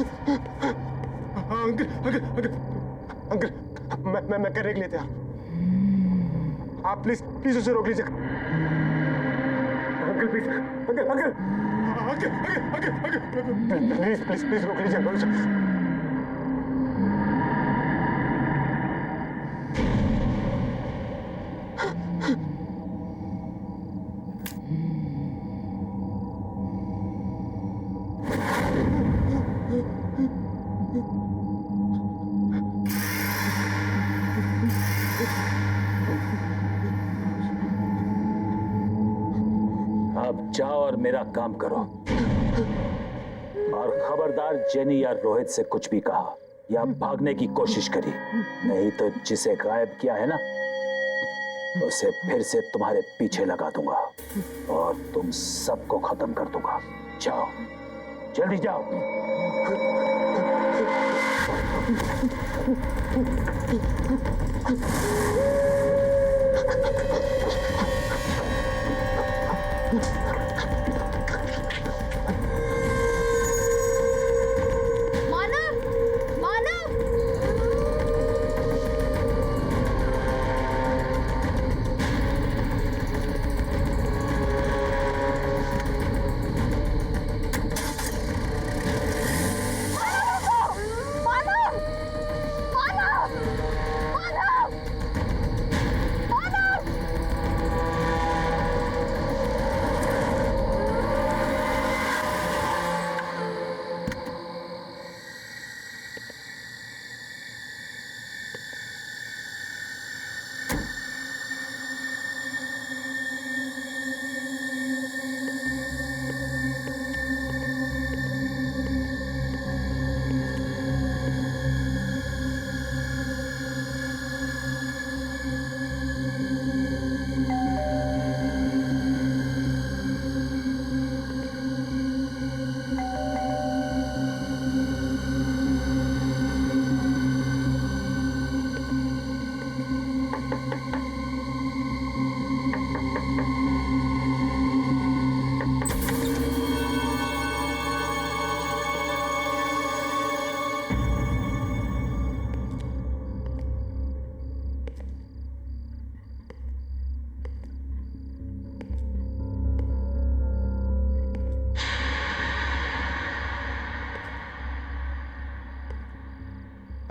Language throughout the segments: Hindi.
हाँ, अंकल अंकल अंकल अंकल, मैं करने के लिए तैयार। आप प्लीज प्लीज उसे रोक लीजिए। Uncle please, uncle uncle uncle uncle uncle please please please रोक लीजिए अंकल उसे। अब जाओ और मेरा काम करो। और खबरदार जेनी या रोहित से कुछ भी कहा या भागने की कोशिश करी, नहीं तो जिसे गायब किया है ना, उसे फिर से तुम्हारे पीछे लगा दूंगा और तुम सबको खत्म कर दूंगा। जाओ, जल्दी जाओ।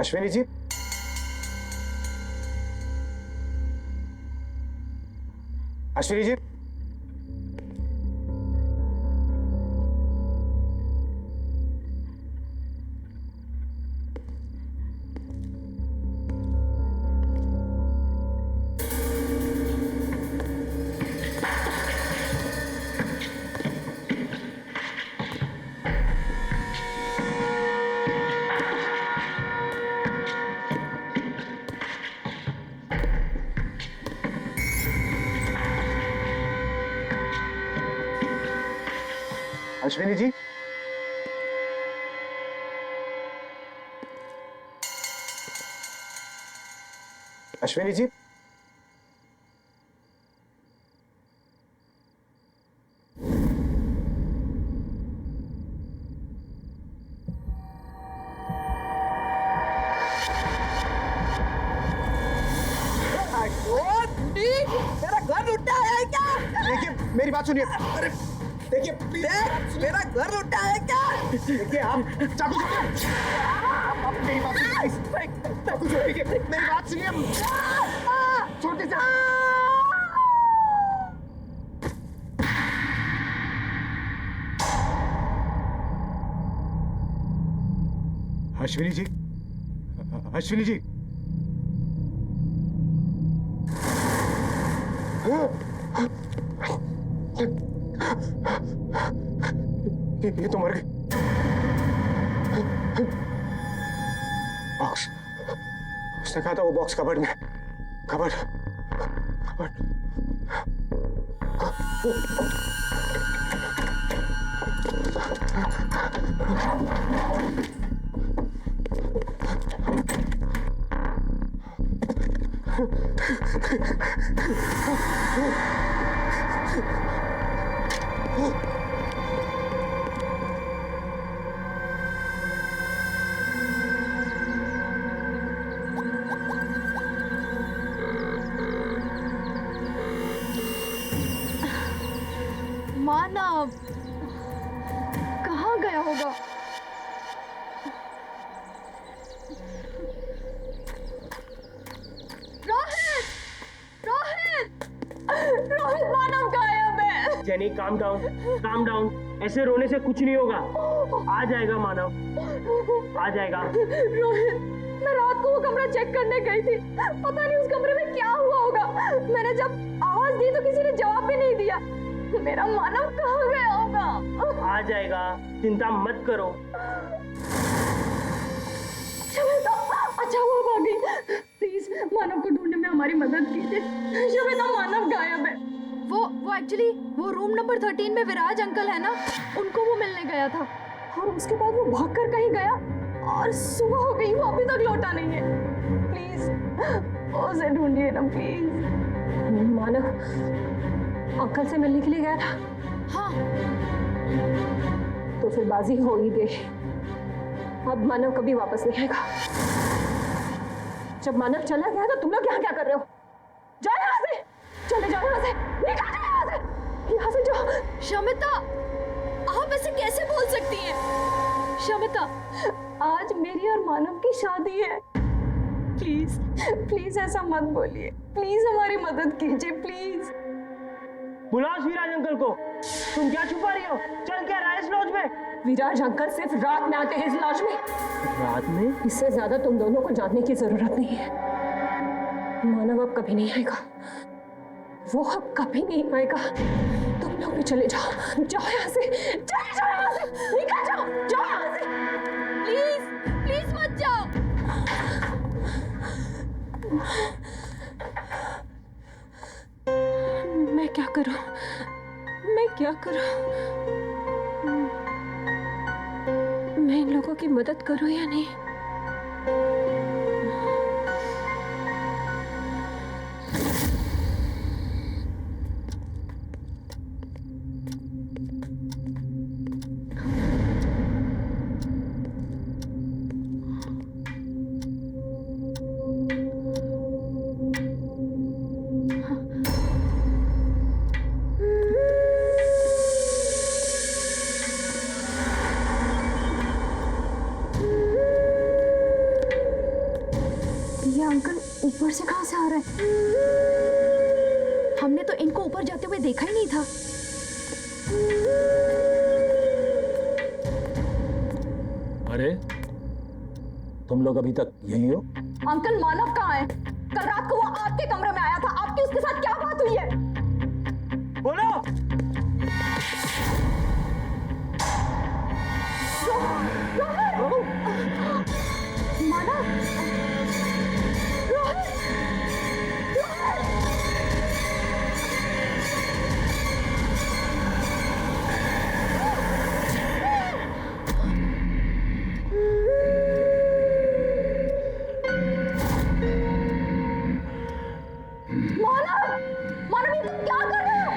अश्विनी जी, अश्विनी जी, अश्विनी जी, अश्विनी जी, मेरा घर लुटा है क्या? देखिए मेरी बात सुनिए। अरे देखिए मेरा घर लुटा है क्या? देखिए आप चाकू छोड़िए। आप मेरी बात सुनिए। चाकू छोड़िए, मेरी बात सुनिए। छोड़ दीजिए। अश्विनी जी, अश्विनी जी, ये तो मर गई। बॉक्स, उसने कहा था वो बॉक्स कबर्ड में। Cupboard, cupboard. मानव कहाँ गया होगा? रोहित! रोहित! रोहित, मानव गायब है। जेनी काम डाउन, ऐसे रोने से कुछ नहीं होगा। आ जाएगा मानव, आ जाएगा। रोहित, मैं रात को वो कमरा चेक करने गई थी, पता नहीं उस कमरे में क्या हुआ होगा। मैंने जब आवाज दी तो किसी ने जवाब भी नहीं दिया। मेरा मानव कहाँ गया होगा? आ जाएगा, चिंता मत करो। शवेता, अच्छा हुआ भाग गई। प्लीज मानव को ढूंढने में हमारी मदद कीजिए। शवेता, मानव गायब है। वो एक्चुअली वो रूम नंबर 13 में विराज अंकल है ना, उनको वो मिलने गया था और उसके बाद वो भागकर कहीं गया और सुबह हो गई, वो अभी तक लौटा नहीं है। प्लीज उसे ढूंढिए ना प्लीज। मानव अंकल से मिलने के लिए गया था? हाँ। तो फिर बाजी हो ही गई। अब मानव कभी वापस नहीं आएगा। जब मानव चला गया तो तुम लोग यहाँ क्या कर रहे हो? जाओ यहाँ से, चले जाओ यहाँ से, निकल जाओ यहाँ से जाओ। शमिता, आप ऐसे कैसे बोल सकती हैं? शमिता, आज मेरी और मानव की शादी है। प्लीज प्लीज ऐसा मत बोलिए, प्लीज हमारी मदद कीजिए प्लीज। बुलाओ विराज अंकल को। तुम क्या छुपा रही हो? चल क्या रहा है इस लॉज में? विराज अंकल सिर्फ रात में आते हैं इस लॉज में। रात में? इससे ज्यादा तुम दोनों को जानने की जरूरत नहीं है। मानव अब कभी नहीं आएगा, वो अब कभी नहीं आएगा। तुम लोग भी चले जाओ, जाओ यहाँ से, चले जाओ यहाँ से, निकल जाओ, जाओ यहाँ से। प्लीज प्लीज मत जाओ। मैं क्या करूं? मैं क्या करूं? मैं इन लोगों की मदद करूं या नहीं? ऊपर से कहां से आ रहा है? हमने तो इनको ऊपर जाते हुए देखा ही नहीं था। अरे तुम लोग अभी तक यहीं हो? अंकल, मानव कहाँ है? कल रात को वो आपके कमरे में आया था, आपकी उसके साथ क्या बात हुई है? बोलो। मानव, मानव, ये तुम क्या कर रहे हो?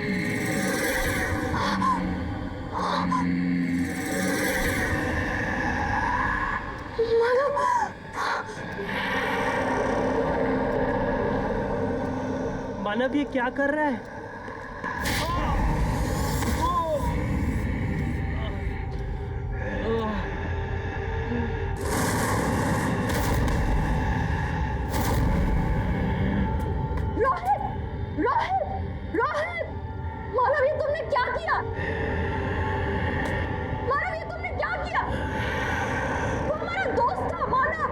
मानव ये क्या कर रहा है? रोहित! मानव, ये तुमने क्या किया? मानव, ये तुमने क्या किया? वो हमारा दोस्त था, मानव।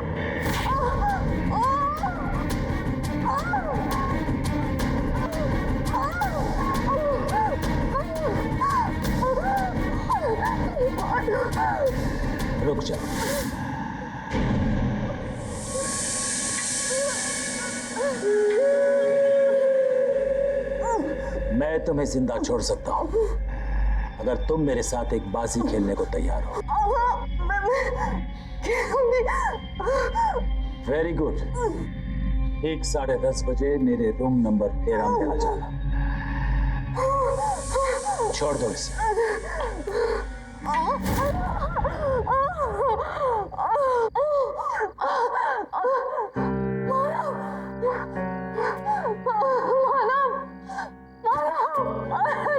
रुक जा। मैं तुम्हें जिंदा छोड़ सकता हूं अगर तुम मेरे साथ एक बाजी खेलने को तैयार हो। Very good. ठीक 10:30 बजे मेरे रूम नंबर 13 में आ जाना। छोड़ दो इसे।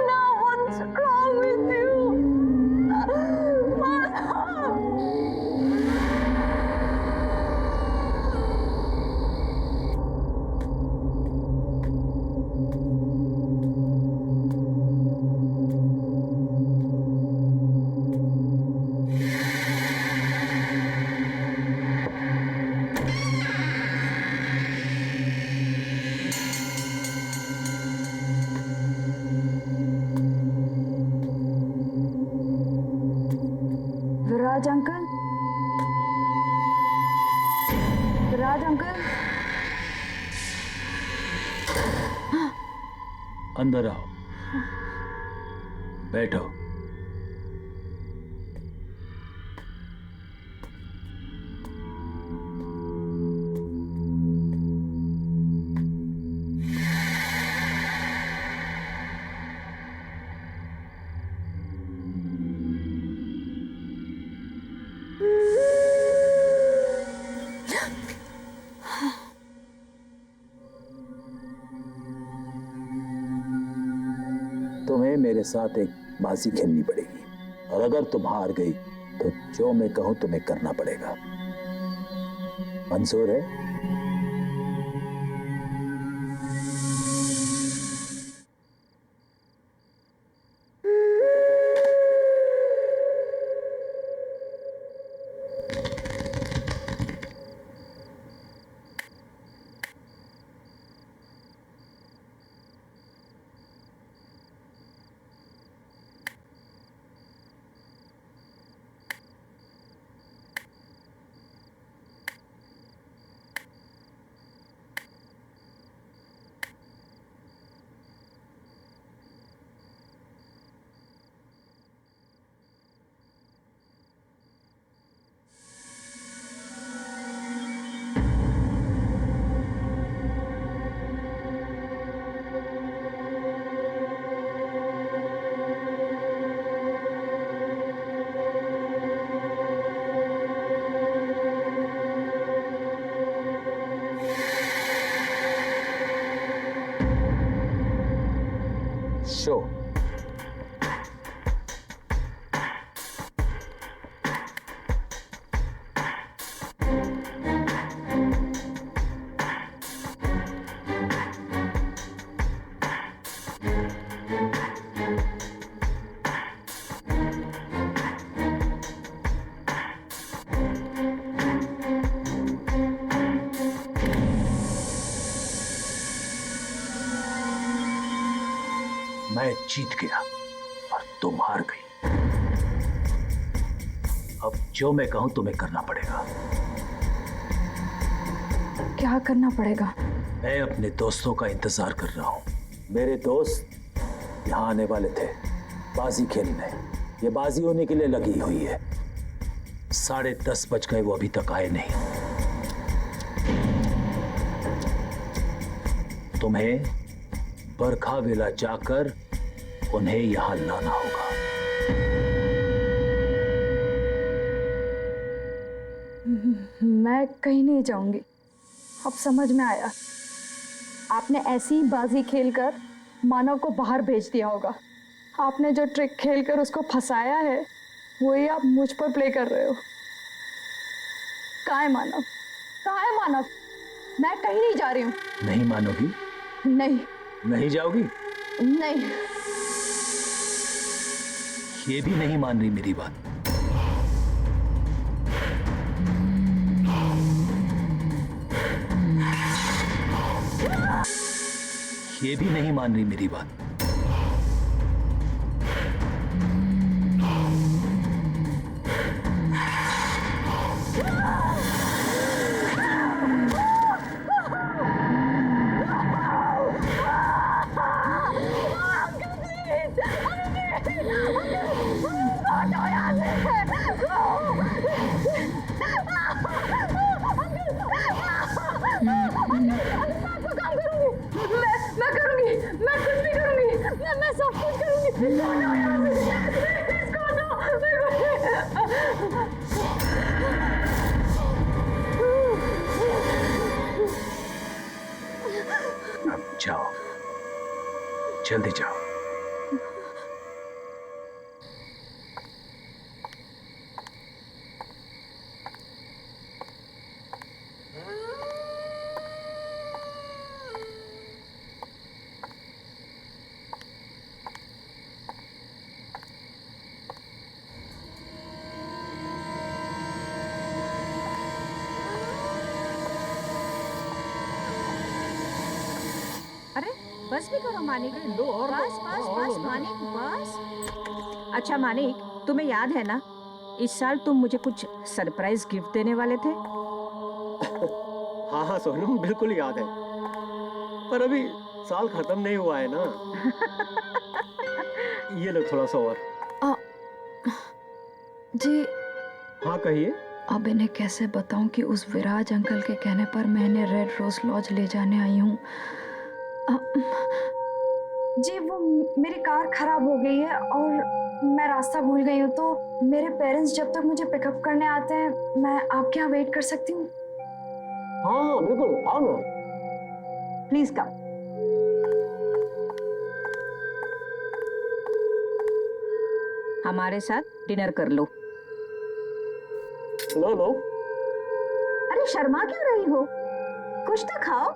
No, what's wrong विराज अंकल, विराज अंकल, अंदर आओ, बैठो। तुम्हें मेरे साथ एक बाजी खेलनी पड़ेगी और अगर तुम हार गई तो जो मैं कहूं तुम्हें करना पड़ेगा। मंजूर है? शो। मैं जीत गया और तुम हार गई। अब जो मैं कहूं तुम्हें करना पड़ेगा। क्या करना पड़ेगा? मैं अपने दोस्तों का इंतजार कर रहा हूं। मेरे दोस्त यहां आने वाले थे बाजी खेलने। ये बाजी होने के लिए लगी हुई है। 10:30 बज गए, वो अभी तक आए नहीं। तुम्हें बरखा वेला जाकर उन्हें यहां लाना होगा। मैं कहीं नहीं जाऊंगी। अब समझ में आया, आपने ऐसी ही बाजी खेलकर मानव को बाहर भेज दिया होगा। आपने जो ट्रिक खेलकर उसको फंसाया है वही आप मुझ पर प्ले कर रहे हो। कहाँ है मानव? कहाँ है मानव? मैं कहीं नहीं जा रही हूँ। नहीं मानोगी? नहीं। नहीं जाओगी? नहीं। ये भी नहीं मान रही मेरी बात? ये भी नहीं मान रही मेरी बात? मैं करूंगी, मैं कुछ भी करूंगी, मैं सब कुछ करूंगी। अब जाओ, जल्दी जाओ। अरे बस भी करो मानिक। बस बस बस मानिक बस। अच्छा मानिक, तुम्हें याद है ना इस साल तुम मुझे कुछ सरप्राइज गिफ्ट देने वाले थे। हाँ हाँ सोनम, बिल्कुल याद है, पर अभी साल खत्म नहीं हुआ है ना। ये लो थोड़ा सा और। जी हाँ कहिए। अब इन्हें कैसे बताऊं कि उस विराज अंकल के कहने पर मैं इन्हें रेड रोज लॉज ले जाने आई हूँ। जी वो मेरी कार खराब हो गई है और मैं रास्ता भूल गई हूँ, तो मेरे पेरेंट्स जब तक मुझे पिकअप करने आते हैं मैं आपके यहाँ वेट कर सकती हूँ? हाँ हाँ बिल्कुल, आओ ना। Please come. हमारे साथ डिनर कर लो। लो लो। अरे शर्मा क्यों रही हो, कुछ तो खाओ।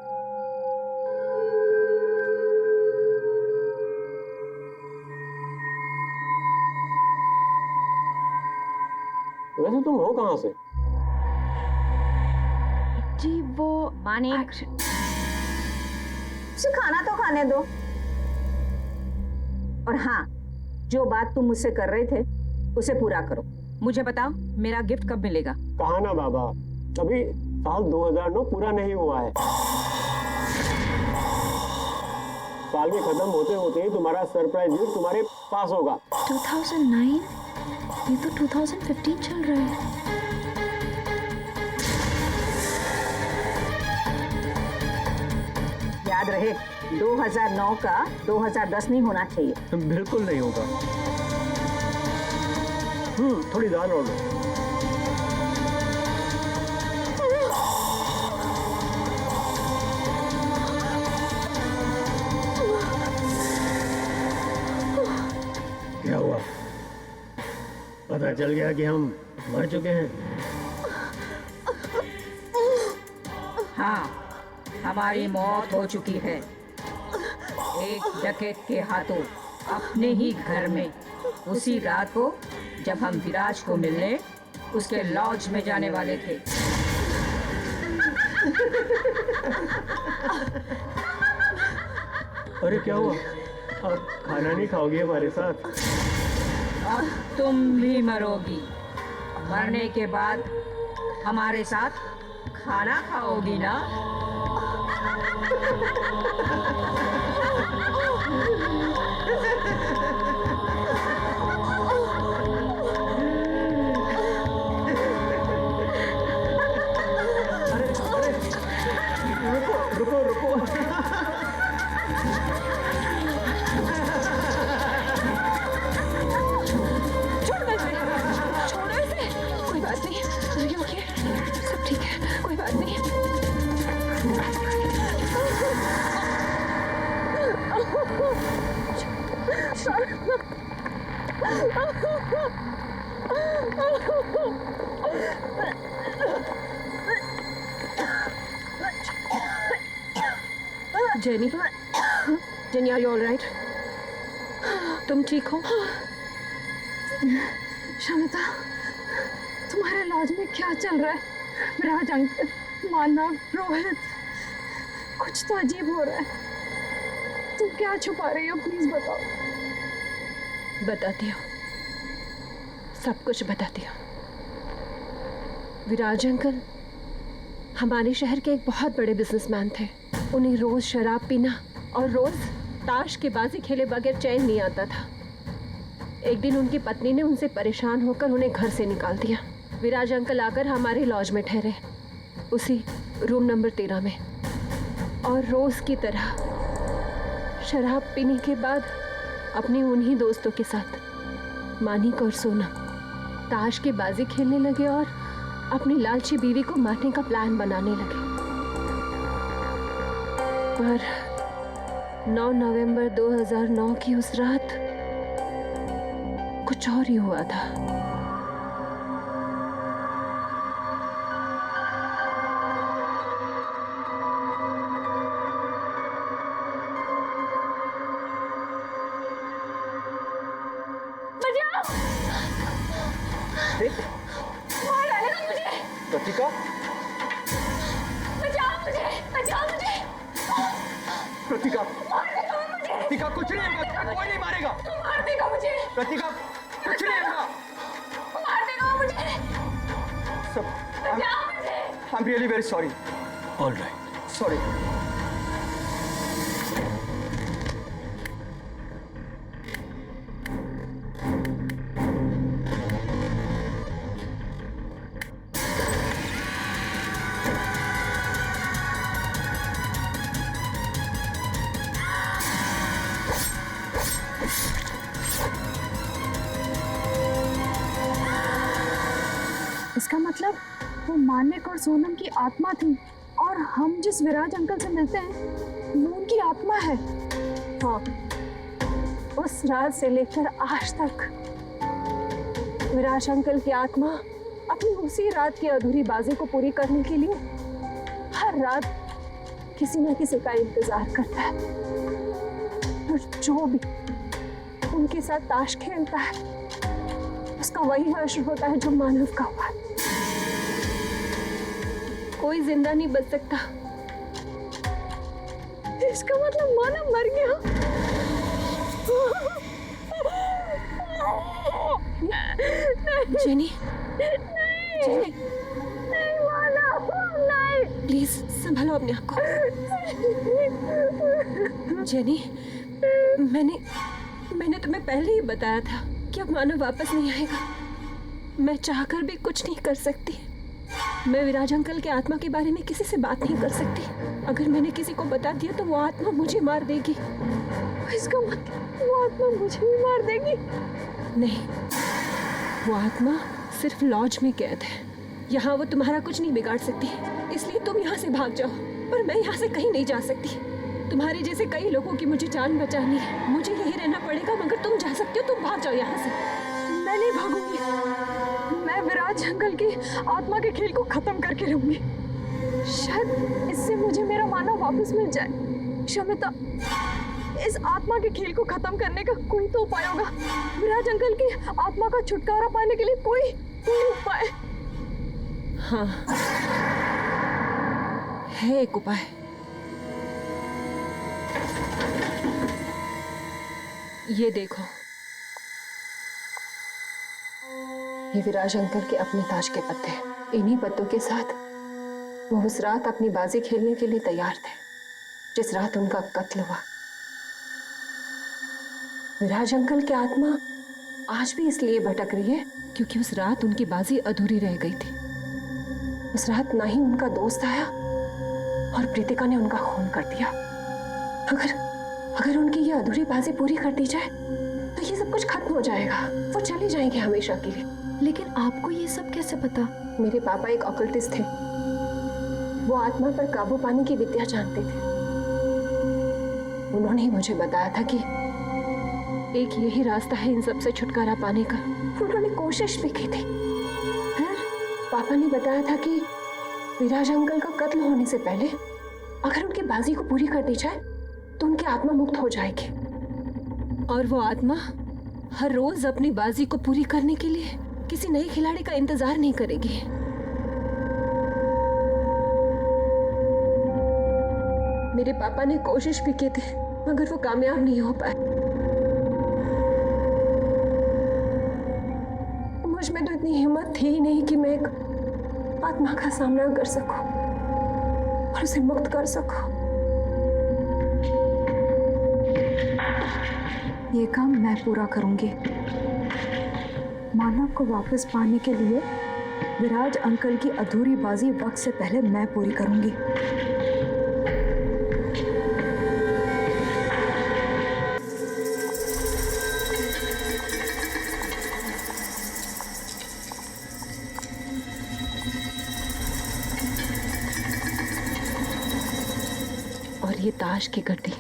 वैसे तुम हो कहाँ से? जी वो मानिक, उसे खाना तो खाने दो। और हाँ, जो बात तुम मुझसे कर रहे थे उसे पूरा करो। मुझे बताओ मेरा गिफ्ट कब मिलेगा? कहा ना बाबा, अभी साल 2009 पूरा नहीं हुआ है। साल के खत्म होते होते ही तुम्हारा सरप्राइज गिफ्ट तुम्हारे पास होगा। 2009? ये तो 2015 चल रहा है। याद रहे 2009 का 2010 नहीं होना चाहिए। बिल्कुल नहीं होगा। थोड़ी दाल और लो। क्या हुआ? पता चल गया कि हम मर चुके हैं? हाँ, हमारी मौत हो चुकी है एक डकैत के हाथों, अपने ही घर में, उसी रात को जब हम विराज को मिलने उसके लॉज में जाने वाले थे। अरे क्या हुआ? आप खाना नहीं खाओगे हमारे साथ? अब तुम भी मरोगी। मरने के बाद हमारे साथ खाना खाओगी ना? रुको रुको। छोड़ो इसे, कोई बात नहीं। Are you okay? सब ठीक है, कोई बात नहीं। Jenny, jenny, are you all right? तुम ठीक हो? शमिता, तुम्हारे लॉज में क्या चल रहा है? विराज अंकल, मानव, रोहित, कुछ तो अजीब हो रहा है। तुम क्या छुपा रही हो? प्लीज बताओ। बताती हूँ, सब कुछ बताती हूँ। विराज अंकल हमारे शहर के एक बहुत बड़े बिजनेसमैन थे। उन्हें रोज शराब पीना और रोज ताश के बाजी खेले बगैर चैन नहीं आता था। एक दिन उनकी पत्नी ने उनसे परेशान होकर उन्हें घर से निकाल दिया। विराज अंकल आकर हमारे लॉज में ठहरे, उसी रूम नंबर 13 में, और रोज की तरह शराब पीने के बाद अपने उन्हीं दोस्तों के साथ मानिक और सोनम ताश की बाजी खेलने लगे और अपनी लालची बीवी को मारने का प्लान बनाने लगे। पर 9 नवंबर 2009 की उस रात कुछ और ही हुआ था। प्रतिका, प्रतिका, प्रतिका, कुछ नहीं होगा, कोई नहीं मारेगा। प्रतिका, कुछ नहीं होगा। Really very sorry. All right. Sorry. इसका मतलब वो मानिक और सोनम की आत्मा थी और हम जिस विराज अंकल से मिलते हैं वो उनकी आत्मा है। हाँ, उस रात से लेकर आज तक विराज अंकल की आत्मा अपनी उसी रात की अधूरी बाजी को पूरी करने के लिए हर रात किसी न किसी का इंतजार करता है, और जो भी उनके साथ ताश खेलता है उसका वही हश्र होता है जो मानव का हुआ। कोई जिंदा नहीं बच सकता। इसका मतलब मानव मर गया। जेनी, जेनी, नहीं मानव, नहीं। प्लीज संभालो अपने आप को। जेनी, मैंने तुम्हें पहले ही बताया था कि अब मानव वापस नहीं आएगा। मैं चाहकर भी कुछ नहीं कर सकती। मैं विराज अंकल के आत्मा के बारे में किसी से बात नहीं कर सकती। अगर मैंने किसी को बता दिया तो वो आत्मा मुझे मार देगी। इसका मतलब वो आत्मा मुझे भी मार देगी? नहीं, वो आत्मा सिर्फ लॉज में कैद है। यहाँ वो तुम्हारा कुछ नहीं बिगाड़ सकती, इसलिए तुम यहाँ से भाग जाओ। पर मैं यहाँ से कहीं नहीं जा सकती। तुम्हारे जैसे कई लोगों की मुझे जान बचानी है। मुझे यही रहना पड़ेगा, मगर तुम जा सकते हो। तुम भाग जाओ यहाँ से। मैं नहीं भागूंगी। मैं विराज अंकल की आत्मा के खेल को खत्म करके रहूंगी। शायद इससे मुझे मेरा मानव वापस मिल जाए। शमिता, इस आत्मा के खेल को खत्म करने का कोई तो उपाय होगा। विराज अंकल की आत्मा का छुटकारा पाने के लिए कोई उपाय। हाँ, है एक उपाय। ये देखो, ये विराज अंकल के अपने ताज के पत्ते। इन्हीं पत्तों के साथ वो उस रात अपनी बाजी खेलने के लिए तैयार थे जिस रात उनका कत्ल हुआ। विराज अंकल की आत्मा आज भी इसलिए भटक रही है क्योंकि उस रात उनकी बाजी अधूरी रह गई थी। उस रात ना ही उनका दोस्त आया और प्रीतिका ने उनका खून कर दिया। अगर उनकी ये अधूरी बाजी पूरी कर दी जाए तो ये सब कुछ खत्म हो जाएगा। वो चले जाएंगे हमेशा के लिए। लेकिन आपको ये सब कैसे पता? मेरे पापा एक ऑकल्टिस्ट थे। वो आत्मा पर काबू पाने की विद्या जानते थे। उन्होंने ही मुझे बताया था कि एक यही रास्ता है इन सब से छुटकारा पाने का। उन्होंने कोशिश भी की थी। फिर पापा ने बताया था कि विराज अंकल का कत्ल होने से पहले अगर उनकी बाजी को पूरी कर दी जाए तो उनकी आत्मा मुक्त हो जाएगी, और वो आत्मा हर रोज अपनी बाजी को पूरी करने के लिए किसी नए खिलाड़ी का इंतजार नहीं करेगी। मेरे पापा ने कोशिश भी की थी मगर वो कामयाब नहीं हो पाए। मुझ में तो इतनी हिम्मत थी ही नहीं कि मैं एक आत्मा का सामना कर सकूं और उसे मुक्त कर सकूं। ये काम मैं पूरा करूंगी। मानव को वापस पाने के लिए विराज अंकल की अधूरी बाजी वक्त से पहले मैं पूरी करूंगी। और ये ताश की गड्डी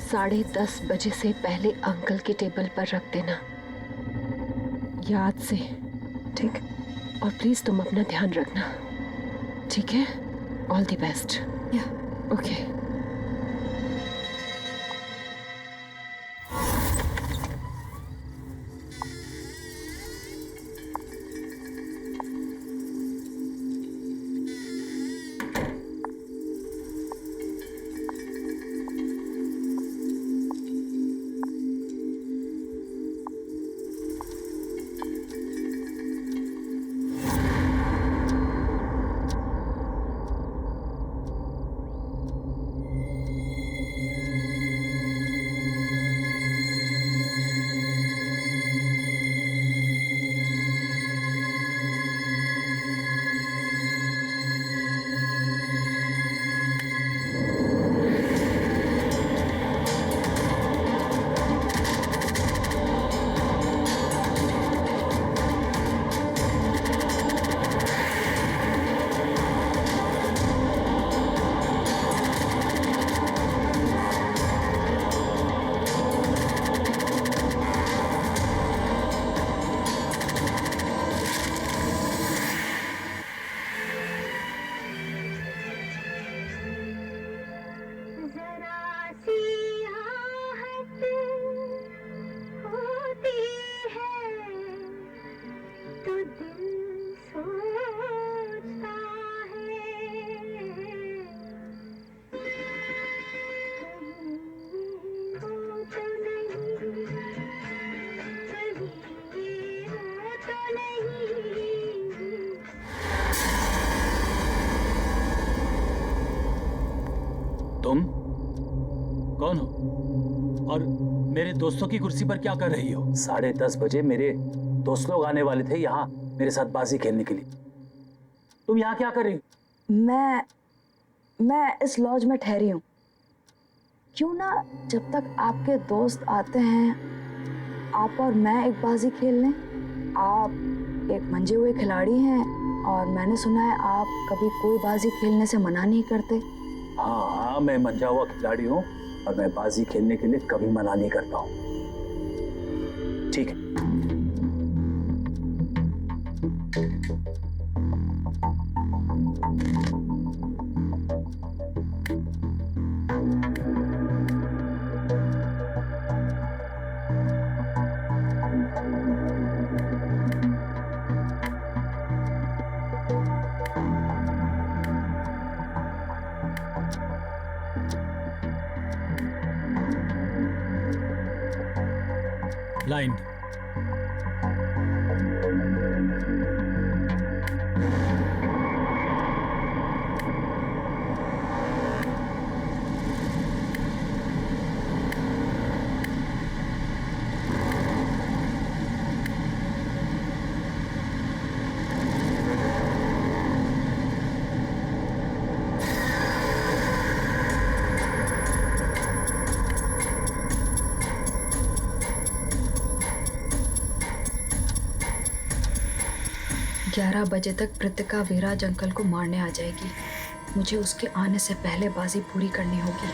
10:30 बजे से पहले अंकल के टेबल पर रख देना, याद से। ठीक। और प्लीज तुम अपना ध्यान रखना, ठीक है? All the best. या ओके। कौन हो और मेरे दोस्तों की कुर्सी पर क्या कर रही हो? 10:30 बजे मेरे दोस्त लोग आने वाले थे यहाँ मेरे साथ बाजी खेलने के लिए। तुम यहाँ क्या कर रही हो? मैं इस लॉज में ठहरी हूँ। क्यों ना जब तक आपके दोस्त आते हैं आप और मैं एक बाजी खेल लें। आप एक मंजे हुए खिलाड़ी हैं और मैंने सुना है आप कभी कोई बाजी खेलने से मना नहीं करते। हाँ, मैं मंजा हुआ खिलाड़ी हूँ और मैं बाजी खेलने के लिए कभी मना नहीं करता हूँ। ठीक है। Blind. ग्यारह बजे तक कृतिका विराज अंकल को मारने आ जाएगी। मुझे उसके आने से पहले बाजी पूरी करनी होगी।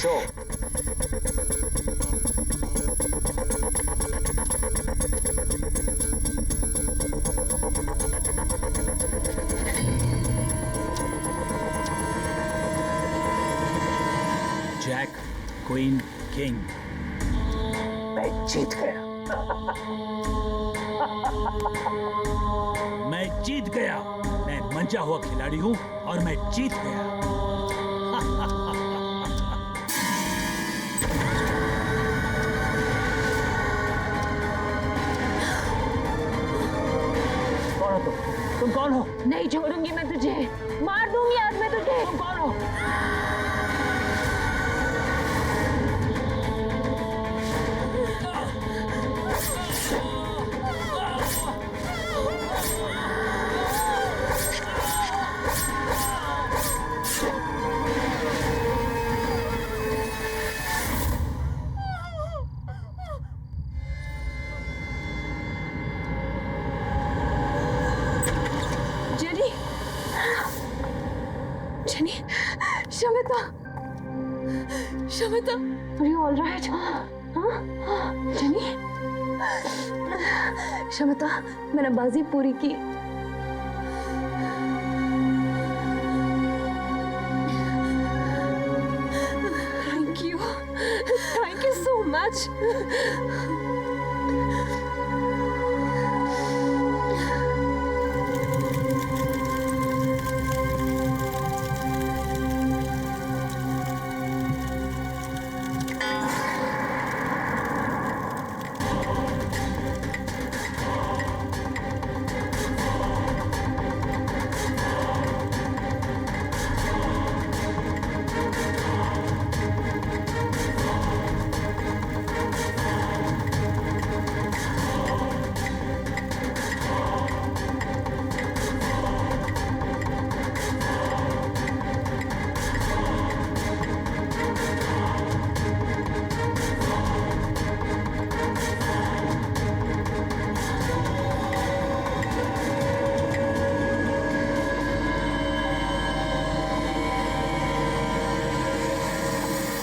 शो। Jack, queen, king. मैं जीत गया। मैं जीत गया। मैं मंजा हुआ खिलाड़ी हूं और मैं जीत गया। कौन हो तुम कौन हो? नहीं छोड़ूंगी मैं तुझे, मार दूंगी आज मैं तुझे। तुम कौन हो? Jenny, Shamita, Shamita, are you all right? हाँ, जेनी, शमिता, मैंने बाजी पूरी की। Thank you so much.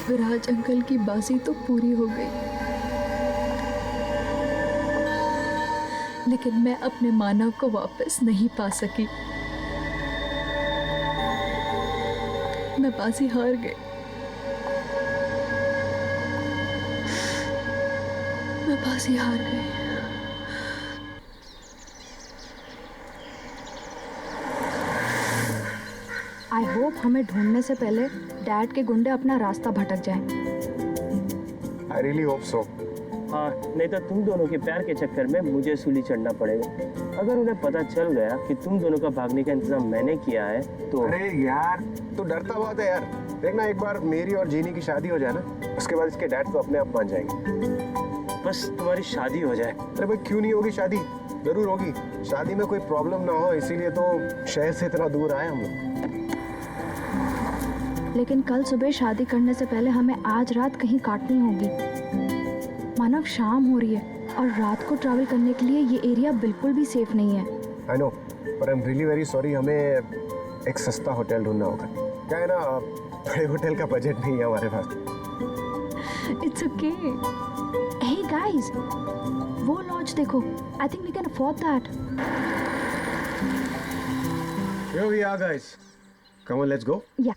Viraj uncle की बाजी तो पूरी हो गई, लेकिन मैं अपने मानव को वापस नहीं पा सकी। मैं बाजी हार गई। मैं बाजी हार गई। I hope होप हमें ढूंढने से पहले डैड के गुंडे अपना रास्ता भटक जाएं। I really hope so. हाँ, नहीं तो तुम दोनों के प्यार के चक्कर में मुझे सूली चढ़ना पड़ेगा। अगर उन्हें पता चल गया कि तुम दोनों का भागने का इंतजाम मैंने किया है तो। अरे यार तू डरता बहुत है यार। देखना एक बार मेरी और जीनी की शादी हो जाए ना, उसके बाद इसके डैड तो अपने आप मान जाएंगे। बस तुम्हारी शादी हो जाए। अरे भाई क्यों नहीं होगी शादी, जरूर होगी। शादी में कोई प्रॉब्लम ना हो इसीलिए तो शहर से इतना दूर आए हम लोग। लेकिन कल सुबह शादी करने से पहले हमें आज रात कहीं काटनी होगी। मानव, शाम हो रही है और रात को ट्रैवल करने के लिए ये एरिया बिल्कुल भी सेफ नहीं है। आई नो, पर I am really very sorry. हमें एक सस्ता होटल ढूंढना होगा। क्या है ना, बड़े होटल का बजट नहीं है हमारे पास। It's okay. हे गाइस, वो लॉज देखो। I think we can afford that. Here we are guys. Come on, let's go. या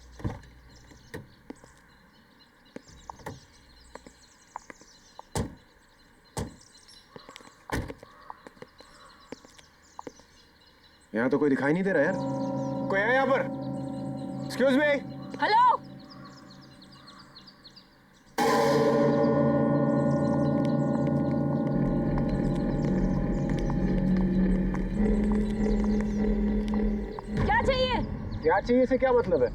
यहाँ तो कोई दिखाई नहीं दे रहा यार। कोई है यहाँ पर? Excuse me. हेलो, क्या चाहिए? क्या चाहिए से क्या मतलब है?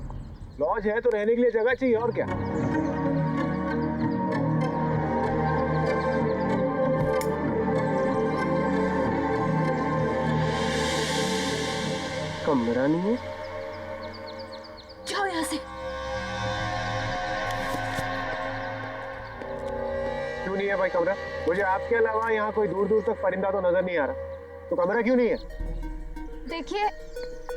लॉज है तो रहने के लिए जगह चाहिए और क्या। कमरा नहीं है। जाओ यहाँ से। क्यों नहीं है भाई कमरा? मुझे आपके अलावा यहाँ कोई दूर दूर तक परिंदा तो नजर नहीं आ रहा, तो कमरा क्यों नहीं है? देखिए,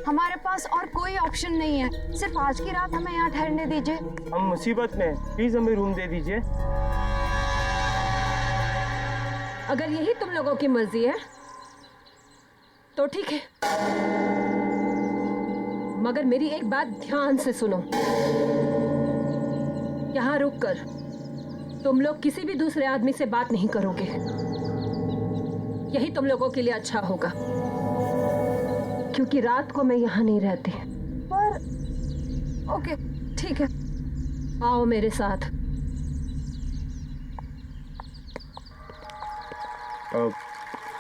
हमारे पास और कोई ऑप्शन नहीं है। सिर्फ आज की रात हमें यहाँ ठहरने दीजिए। हम मुसीबत में, प्लीज हमें रूम दे दीजिए। अगर यही तुम लोगों की मर्जी है तो ठीक है, मगर मेरी एक बात ध्यान से सुनो। यहाँ रुककर तुम लोग किसी भी दूसरे आदमी से बात नहीं करोगे। यही तुम लोगों के लिए अच्छा होगा, क्योंकि रात को मैं यहाँ नहीं रहती। पर ओके, ठीक है। आओ मेरे साथ।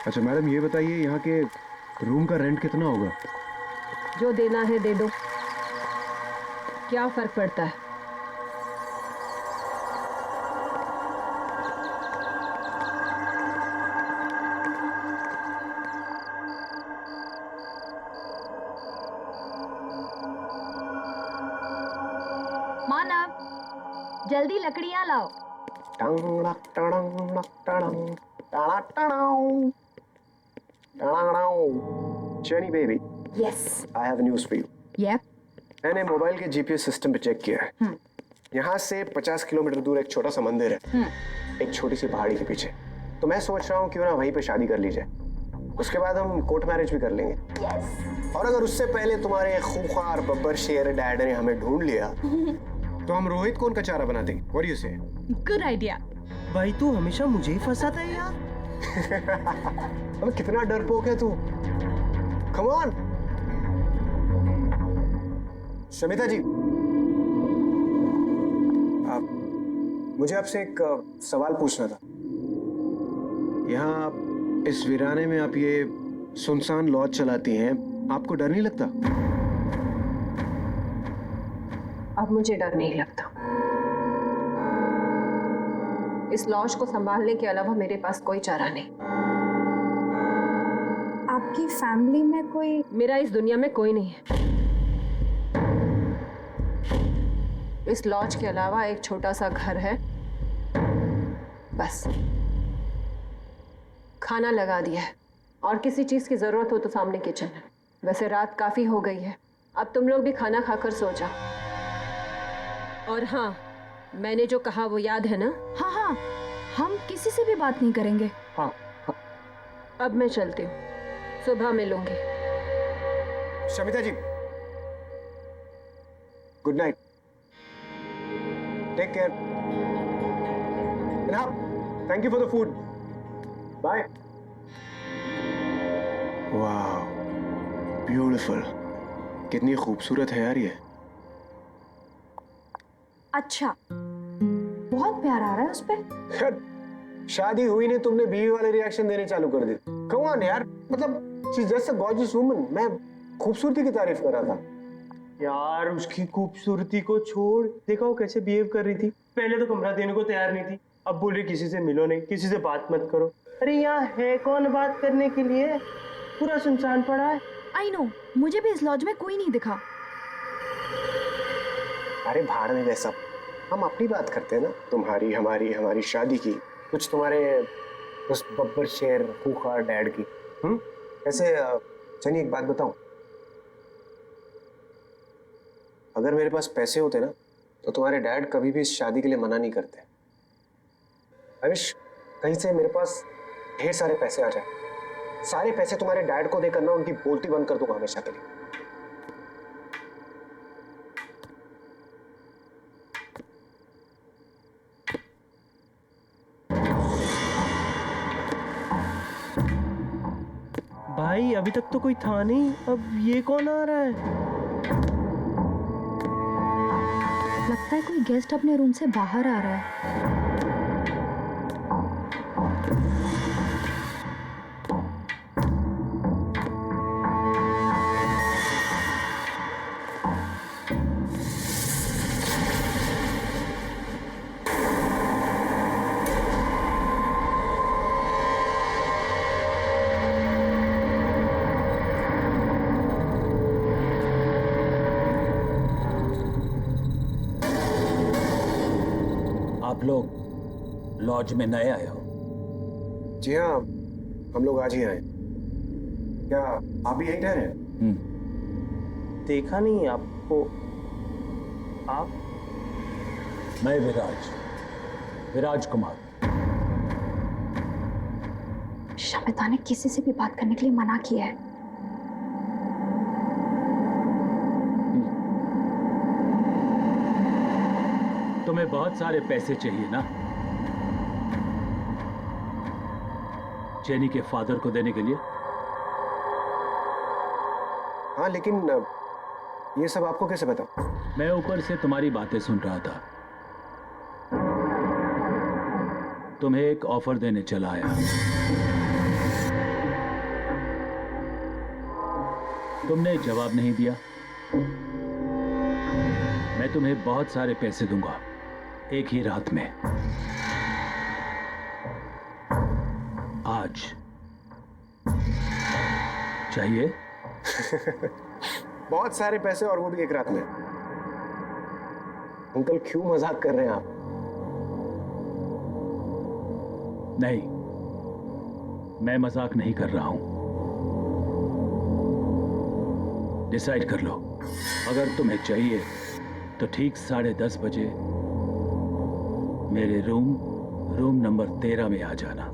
अच्छा मैडम, ये बताइए यहाँ के रूम का रेंट कितना होगा? जो देना है दे दो, क्या फर्क पड़ता है। मानव, जल्दी लकड़ियाँ लाओ। Jenny baby, yes. I have news for you. Yup. मैंने मोबाइल के जीपीएस सिस्टम पे चेक किया है। यहाँ से 50 किलोमीटर दूर एक छोटा सा मंदिर है, एक छोटी सी पहाड़ी के पीछे। तो मैं सोच रहा हूँ क्यों ना वहीं पे शादी कर ली जाए। उसके बाद हम कोर्ट मैरिज भी कर लेंगे। यस। और अगर उससे पहले तुम्हारे खूंखार बब्बर शेर डैड ने हमें ढूंढ लिया तो हम रोहित को उनका चारा बना देंगे। What do you say? Good idea. भाई तू हमेशा मुझे ही फंसाता है यार। अबे कितना डरपोक है तू। Come on. शमिता जी, मुझे आपसे एक सवाल पूछना था। यहाँ इस वीराने में आप ये सुनसान लॉज चलाती हैं, आपको डर नहीं लगता? अब मुझे डर नहीं लगता। इस लॉज को संभालने के अलावा मेरे पास कोई चारा नहीं। आपकी फैमिली में कोई? मेरा इस दुनिया में कोई नहीं है। इस लॉज के अलावा एक छोटा सा घर है, बस। खाना लगा दिया है और किसी चीज की जरूरत हो तो सामने किचन है। वैसे रात काफी हो गई है, अब तुम लोग भी खाना खाकर सो जाओ। और हाँ, मैंने जो कहा वो याद है ना? हाँ हाँ, हम किसी से भी बात नहीं करेंगे। हाँ। अब मैं चलती हूँ, सुबह मिलूंगी। Shamita ji, good night, take care, and thank you for the food, bye. वाह, ब्यूटीफुल, कितनी खूबसूरत है यार ये। अच्छा, बहुत प्यार आ रहा है उस पे। यार शादी हुई नहीं, तुमने बीवी वाले रिएक्शन देने चालू कर दिए। कम ऑन यार, मतलब she is just a gorgeous woman. मैं खूबसूरती की तारीफ कर रहा था। यार उसकी खूबसूरती को छोड़, देखा वो कैसे बिहेव कर रही थी। पहले तो कमरा देने को तैयार नहीं थी, अब बोले किसी से मिलो नहीं, किसी से बात मत करो। अरे यहाँ है कौन बात करने के लिए, पूरा सुनसान पड़ा है। आई नो, मुझे भी इस लॉज में कोई नहीं दिखा। अरे भाड़ में वैसा, हम अपनी बात करते हैं ना, तुम्हारी हमारी हमारी शादी की, कुछ तुम्हारे उस बब्बर शेर खूंखार डैड की। ऐसे चलिए एक बात बताऊं, अगर मेरे पास पैसे होते ना तो तुम्हारे डैड कभी भी इस शादी के लिए मना नहीं करते। आई विश कहीं से मेरे पास ढेर सारे पैसे आ जाए, सारे पैसे तुम्हारे डैड को देकर ना उनकी बोलती बंद कर दूंगा हमेशा के लिए। भाई अभी तक तो कोई था नहीं, अब ये कौन आ रहा है? लगता है कोई गेस्ट अपने रूम से बाहर आ रहा है। आप लोग लॉज में नए आए हो? जी हाँ, हम लोग आज ही आए। क्या आप भी यहीं ठहरे? देखा नहीं आपको। आप? मैं विराज कुमार। शमिता ने किसी से भी बात करने के लिए मना किया है। तुम्हें बहुत सारे पैसे चाहिए ना, जेनी के फादर को देने के लिए? हाँ, लेकिन ये सब आपको कैसे पता? मैं ऊपर से तुम्हारी बातें सुन रहा था। तुम्हें एक ऑफर देने चला आया। तुमने जवाब नहीं दिया। मैं तुम्हें बहुत सारे पैसे दूंगा एक ही रात में। आज चाहिए? बहुत सारे पैसे, और वो भी एक रात में। अंकल क्यों मजाक कर रहे हैं आप? नहीं, मैं मजाक नहीं कर रहा हूं। डिसाइड कर लो। अगर तुम्हें चाहिए तो ठीक 10:30 बजे मेरे रूम नंबर 13 में आ जाना।